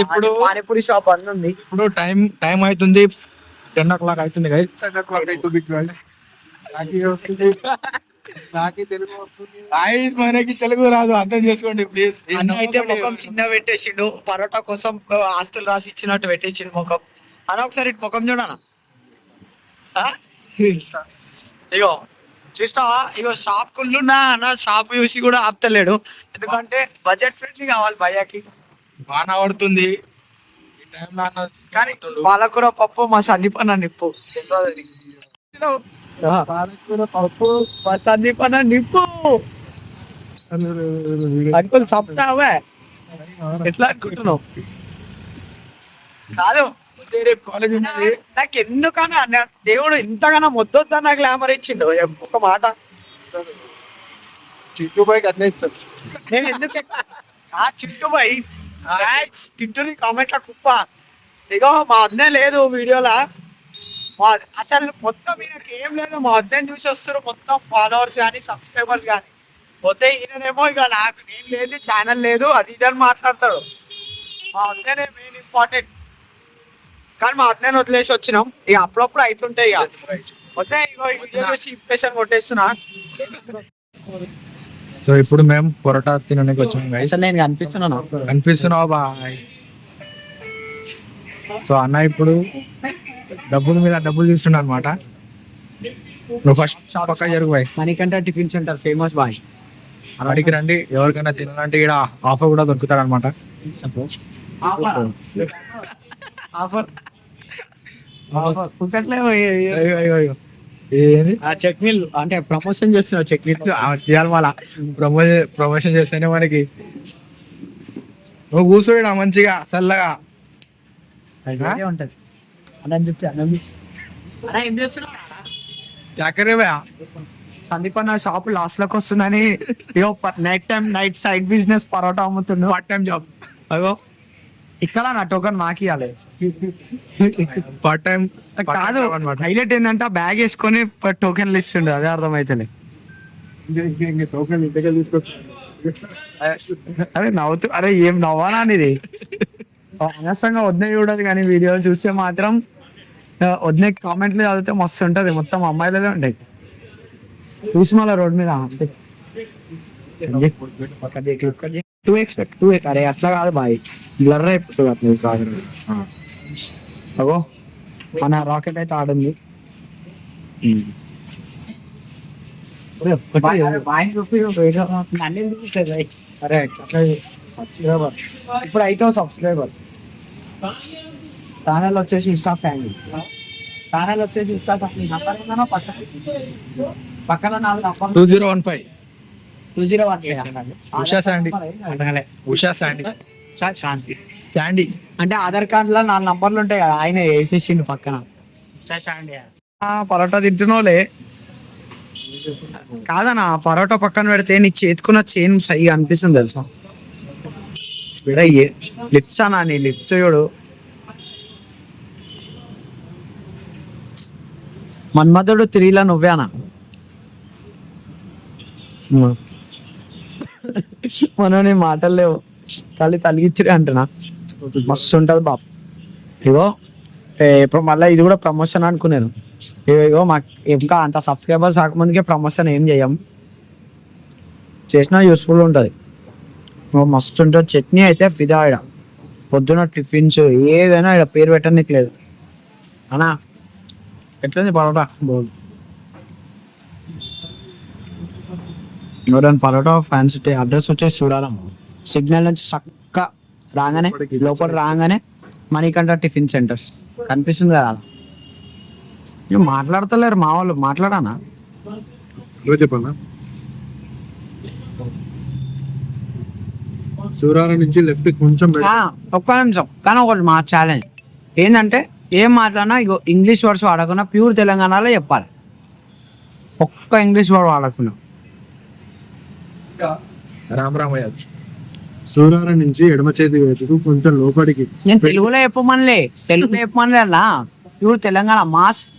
ఇప్పుడు పానీపూరి షాప్ అన్నీ ఉంది. ఇప్పుడు టైం అవుతుంది, 10 o'clock అవుతుంది గైస్. 10 o'clock అవుతుంది నాకే తెలుగు వస్తుంది. మనకి తెలుగు రాదు, అర్థం చేసుకోండి ప్లీజ్. అన్న అయితే ముఖం చిన్న పెట్టేసిండు, పరోటా కోసం ఆస్తులు రాసి ఇచ్చినట్టు పెట్టేసిండు ముఖం. అన్న ఒకసారి ఇటు ముఖం చూడనా. ఇగో చూసినావా, ఇగో షాప్ కుళ్ళున్నా అన్న, షాప్ చూసి కూడా ఆపుతలేడు, ఎందుకంటే బడ్జెట్ ఫ్రెండ్లీ కావాలి భయ్యాకి. బాగా పడుతుంది కానీ పాలకూర పప్పు మా సందీప్ అన్న నిప్పు. పాలకూర పప్పు మా సందీప్ అన్న నిప్పు. అంకుల్ చెప్తావే ఎట్లా అనుకుంటున్నావు? కాదు కాలేజ్ ఉన్నది. నాకు ఎందుకన్నా దేవుడు ఇంతగానో మొద్దొద్దా నాకు గ్లామర్ ఇచ్చిండు. ఒక మాట చిట్టుబాయికి అట్లా ఇస్తాడు. నేను ఎందుకు చిట్టుబాయి తిట్టుని కామెంట్ లో కుప్ప. ఇగో మా అన్నే లేదు వీడియోలా, అసలు మొత్తం ఈయనకి ఏం లేదు, మా అద్దెని చూసి వస్తారు మొత్తం ఫాలోవర్స్ కానీ సబ్స్క్రైబర్స్ కానీ. పోతే ఈయననేమో ఇక నాకు నేను లేదు, ఛానల్ లేదు, అది ఇదని మాట్లాడతాడు. మా అద్దెనే మెయిన్ ఇంపార్టెంట్. కానీ మా అద్దెని వదిలేసి వచ్చినాం, ఇక అప్పుడప్పుడు అవుతుంటాయి. ఇక వద్దే ఇగో ఈ వీడియో చూసి ఇంప్రెషన్ కొట్టేస్తున్నా. సో ఇప్పుడు మేము పొరోటా తినడానికి వచ్చాము గైస్. నేను కనిపిస్తున్నావు బాయ్. సో అన్న ఇప్పుడు డబ్బుల మీద డబ్బులు తీస్తుండ అనమాట. నువ్వు ఫస్ట్ పక్క జరుగు boy. Manikanta tiffin centre famous boy, అడిగి రండి. ఎవరికైనా తినాలంటే ఇక్కడ ఆఫర్ కూడా దొరుకుతాడు అనమాట. చట్నీలు అంటే ప్రమోషన్ చేస్తున్నావు, చట్నీలు చేయాలి మళ్ళా. ప్రమోషన్ చేస్తేనే మనకి. నువ్వు కూర్చోడా మంచిగా చల్లగా ఉంటది. అన్న చెప్పి అన్న ఏం చేస్తున్నావు? సందీప్ అన్న షాప్ లాస్ట్ లోకి వస్తుందని నైట్ సైడ్ బిజినెస్ పరోటా అమ్ముతుండు, పార్ట్ టైం జాబ్. అగో ఇక్కడ నా టోకన్ మాకు ఇవ్వాలి. పార్ట్ టైం కాదు, హైలైట్ ఏంటంటే బ్యాగ్ వేసుకొని టోకెన్లు ఇస్తుండే, అదే అర్థమైతేనే. టోకెన్ ఇంటికి తీసుకొచ్చి అరే నవ్వుతూ, అరే ఏం నవ్వానా ఇది. అనవసరంగా వద్దే చూడదు, కానీ వీడియో చూస్తే మాత్రం వద్దే కామెంట్లు చదివితే మస్తు ఉంటది, మొత్తం అమ్మాయిలదే ఉంటాయి. చూసి మళ్ళీ రోడ్ మీద 2x అరే అట్లా కాదు బాయ్, బ్లర్ అయిపోతుంది అట్లా సాగర్. అగో మన రాకెట్ అయితే ఆడుంది. అరే సబ్స్క్రైబర్ ఇప్పుడు అయితే సబ్స్క్రైబర్. ఛానల్ వచ్చేసి ఇన్స్టా ఫ్యామిలీ, ఛానల్ వచ్చేసి ఇన్స్టా ఫ్యామిలీ. పక్కన 2015 ఉషా శాండీ అంటే ఆధార్ కార్డ్ లో 4 నంబర్లు ఉంటాయి కదా, ఆయన వేసేసిండు పక్కన. పరోటా తింటున్నావులే కాదనా, పరోటా పక్కన పెడితే నీ చేతుకున్న చైన్ సైగా అనిపిస్తుంది తెలుసా. లిప్స్ అనా, నీ లిప్స్ చూడు. మన్మధుడు 3లో నువ్వేనా? మనం నీ మాటలు లేవు, ఖాళీ తలిగిచ్చిరే అంటున్నా. మస్తు ఉంటది బాబు. ఇగో ఇప్పుడు మళ్ళీ ఇది కూడా ప్రమోషన్ అనుకున్నాను. ఇగో మాకు ఇంకా అంత సబ్స్క్రైబర్స్ రాకముందుకే ప్రమోషన్ ఏం చేయం, చేసినా యూస్ఫుల్ ఉంటుంది. మస్తు ఉంటుంది. చట్నీ అయితే ఫిదా. ఇక్కడ పొద్దున టిఫిన్స్ ఏదైనా ఇక్కడ పేరు పెట్టడానికి లేదు అన్నా. ఎట్లుంది పరోటా? ఎవరైనా పరోటా ఫ్యాన్స్ అడ్రస్ వచ్చేసి చూడాలమ్మా. సిగ్నల్ నుంచి చక్క రాగానే లోపల రాగానే మణికంఠ టిఫిన్ సెంటర్స్ కనిపిస్తుంది కదా. మాట్లాడతలేరు మా వాళ్ళు, మాట్లాడానా? చెప్పన్నా, సూరారం నుంచి లెఫ్ట్ కొంచెం ఒక్క నిమిషం. కానీ ఒకటి మా ఛాలెంజ్ ఏంటంటే, ఏం మాట్లాడినా ఇగో ఇంగ్లీష్ వర్డ్స్ వాడకుండా ప్యూర్ తెలంగాణలో చెప్పాలి. ఒక్క ఇంగ్లీష్ వర్డ్ వాడకుండా. రామరామయ్య సూరారం నుంచి ఎడమ చేతి వైపుకు కొంచెం లోపలికి. నేను తెలుగులో చెప్పమనిలే, తెలుగులో చెప్పమనిలే అలా. ప్యూర్ తెలంగాణ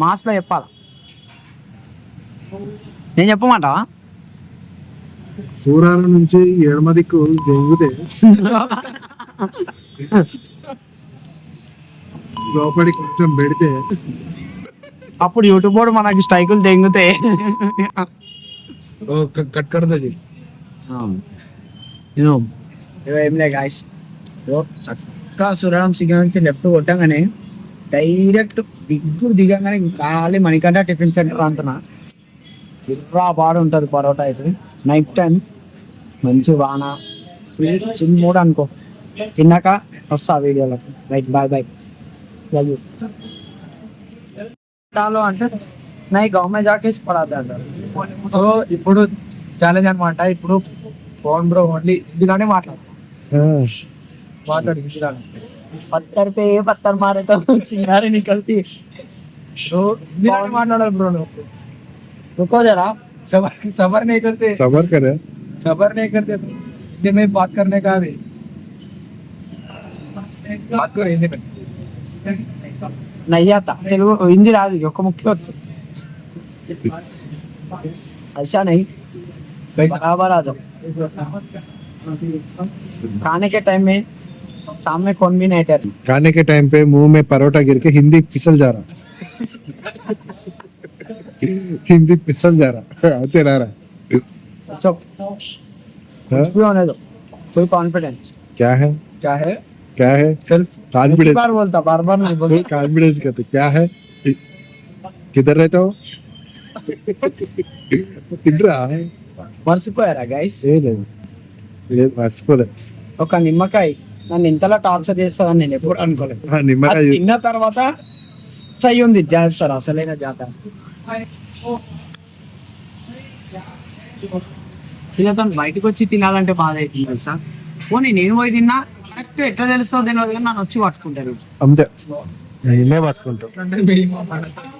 మాస్ లో చెప్పాలి. నేను చెప్పమంటావా? సూరారం నుంచి ఎడమ దిక్కు జంగితే లోపలికి కొంచెం పెడితే అప్పుడు యూట్యూబ్ కూడా మనకి స్ట్రైకులు తెంగుతాయి. కట్ కడతది. ఏం లే గాయస్, చక్కగా సురడం సిగ్నల్ నుంచి లెఫ్ట్ కొట్టగానే డైరెక్ట్ దిగంగానే ఖాళీ మణికంఠ టిఫిన్ సెంటర్ అంటున్నా. ఇర్రా బాగా ఉంటుంది పరోటా అయితే. నైట్ టైం మంచి వాన స్వీట్ చిన్నోడు అనుకో. తిన్నాక వస్తా వీడియోలకు. Right, bye bye. అంటే నై గవర్నమెంట్ జాకేజ్ పడాలి అంటారు. సో ఇప్పుడు ఛాలెంజ్ అనమాట. ఇప్పుడు ఫోన్ బ్రో ఓన్లీ హిందీలోనే మాట్లాడు హిందీలోనే. पत्थर पे पत्थर मारे तो चिंगारी निकलती. సో హిందీలోనే మాట్లాడాలి బ్రో నువ్వు. रुको जरा. सबर नहीं करते, సబర్ కరే. सबर नहीं करते तो हिंदी में बात करने का भी बात करो हिंदी में. नहीं आता తెలుగు హిందీ రాదు, ఒక్క ముఖ్య వచ్చు. ऐसा नहीं, बराबर आ जाओ. खाने के टाइम में सामने कौन भी नहीं ठहरे. खाने के टाइम पे मुंह में परोठा गिर के हिंदी फिसल जा रहा. हिंदी फिसल जा रहा. आते रह रहा. So, कुछ भी होने दो, फुल कॉन्फिडेंस. क्या है क्या है क्या है सेल्फ कॉन्फिडेंस. बार बोलता, बार बार नहीं बोलता. कॉन्फिडेंस कहते क्या है. किधर रहते हो. తిండ్రా మర్చిపోయారా గైస్? ఏ లేదు లేదు మర్చిపోలేదు. ఒక నిమ్మకాయ నన్ను ఇంతలా టార్చర్ చేస్తుందని నేను ఎప్పుడు అనుకోలేదు. నిమ్మకాయ అది తిన్న తర్వాత సై ఉంది జాతర, అసలైన జాతర. తినతో బయటకు వచ్చి తినాలంటే బాధ అవుతుంది తెలుసా. పోనీ నేను పోయి తిన్నా కరెక్ట్ ఎట్లా తెలుస్తుందో తెలియదు కానీ నన్ను వచ్చి పట్టుకుంటారు. అంతే నేనే పట్టుకుంటాం.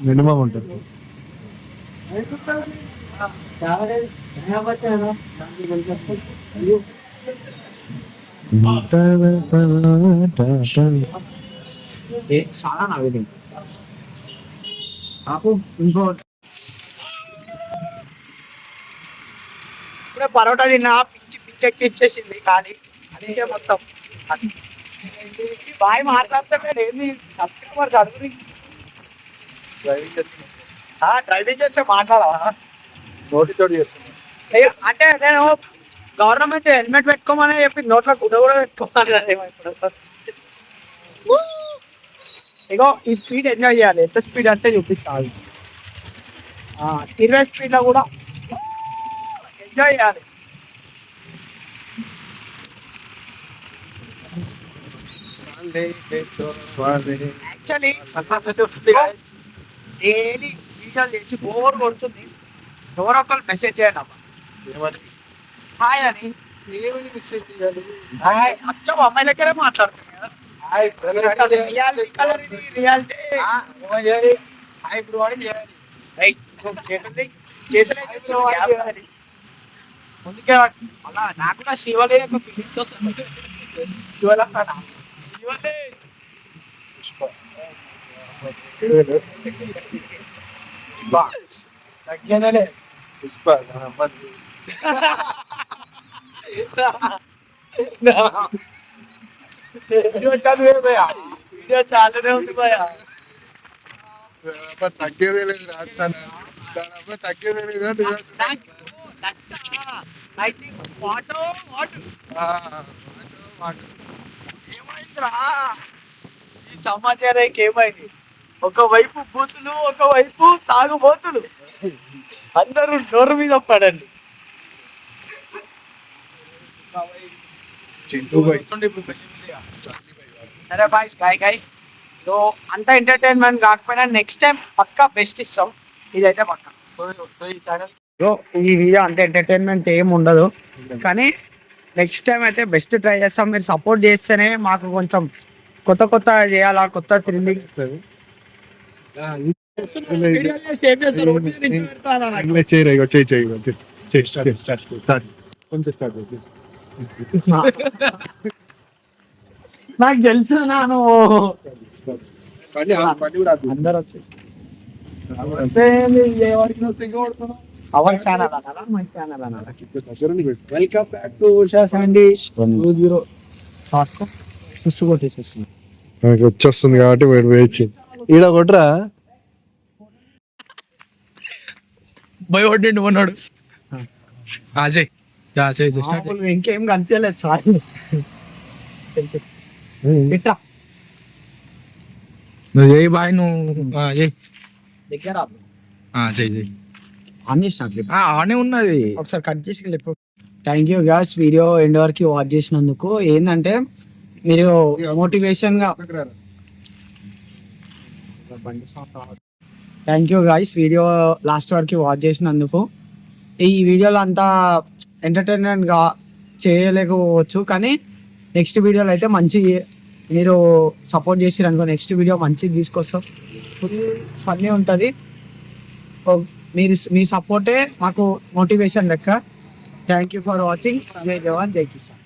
మినిమం ఉంటుంది. చాలా నవ్వు నాకు ఇంకో ఇప్పుడే పరోటా తిన్నా, పిచ్చి పిచ్చి ఎక్కిచ్చేసింది. కానీ అదే మొత్తం బాయ్ మాట్లాడితే మీరు ఏంది సబ్స్క్రైబర్స్ అడుగురి. డ్రైవింగ్ చేస్తే మాట్లాడాలా? నోటితో చేస్తున్నాం. అంటే నేను గవర్నమెంట్ హెల్మెట్ పెట్టుకోమని చెప్పి నోట్లో గుడ్డ కూడా పెట్టుకోమని కదా. ఇగో ఈ స్పీడ్ ఎంజాయ్ చేయాలి. ఎంత స్పీడ్ అంటే చూపిస్తాను. 20 స్పీడ్లో కూడా ఎంజాయ్ చేయాలి. యాక్చువల్లీ డైలీ వీడియోలు చేసి బోర్ కొడుతుంది. ఎవరో ఒకరు మెసేజ్ చేయండి అమ్మా, హాయ్ అని. హాయ్ అచ్చం అమ్మాయి దగ్గరే మాట్లాడుతున్నాను కదా. రియాలిటీ కలర్ ఇది, రియాలిటీ. చేతులే ముందుకే అలా నాకు కూడా శివలే యొక్క ఫీలింగ్స్ వస్తుంది. శివలే తగ్గేదలే పుష్ప వీడియో చదివే భయ్యా, వీడియో చాలానే ఉంది భయ్యా. తగ్గేదే లేదు రాస్తాను. తగ్గేదే లేదు. ఏమైందిరా ఈ సమాచారం? ఏమైంది? ఒకవైపు బూతులు, ఒకవైపు తాగుబోతులు, అందరూ నోరు మీద పడండి. సరే బాయ్స్, బాయ్. సో అంత ఎంటర్టైన్మెంట్ కాకపోయినా నెక్స్ట్ టైం పక్కా బెస్ట్ ఇస్తాం. ఇదైతే పక్కా. సో ఈ ఛానల్ ఈ వీడియో అంత ఎంటర్టైన్మెంట్ ఏం ఉండదు, కానీ నెక్స్ట్ టైం అయితే బెస్ట్ ట్రై చేస్తాం. మీరు సపోర్ట్ చేస్తేనే మాకు కొంచెం కొత్త చేయాలా, కొత్త థ్రిల్లింగ్ ఇస్తుంది. నాకు తెలుసు నాను అందరు వచ్చేసి అవర్ ఛానల్ అనాలా, మై ఛానల్ అనాలా? Welcome back to Usha sandies 20. సుస్సు కొట్టేసేస్తుంది. నాకు వచ్చేస్తుంది కాబట్టి వీడు వేచి ఈడ కొట్రా. భయపడ్డిండు ఉన్నాడు. అజయ్ మామూలుగా ఇంకేం కనిపించలేదు సార్. ఇట్రా నువ్వు చేయి బాయ్, నువ్వు చేయి దగ్గర చెయ్యి ఆన్ చేసినట్లు ఆనే ఉన్నది. ఒకసారి కట్ చేసి లేపు. Thank you guys, video end వరకు వాచ్ చేసినందుకు. ఏంటంటే మీరు మోటివేషన్ గా, thank you guys video last వరకు వాచ్ చేసినందుకు. ఈ వీడియోలో అంతా ఎంటర్టైన్మెంట్ గా చేయలేకపోవచ్చు, కానీ నెక్స్ట్ వీడియోలో అయితే మంచి మీరు సపోర్ట్ చేసిరు అనుకో, నెక్స్ట్ వీడియో మంచిది తీసుకొస్తాం. ఫుల్ ఫన్నీ ఉంటుంది. మీ సపోర్టే మాకు మోటివేషన్ లెక్క. Thank you for watching. జై జవాన్ జై కిసాన్.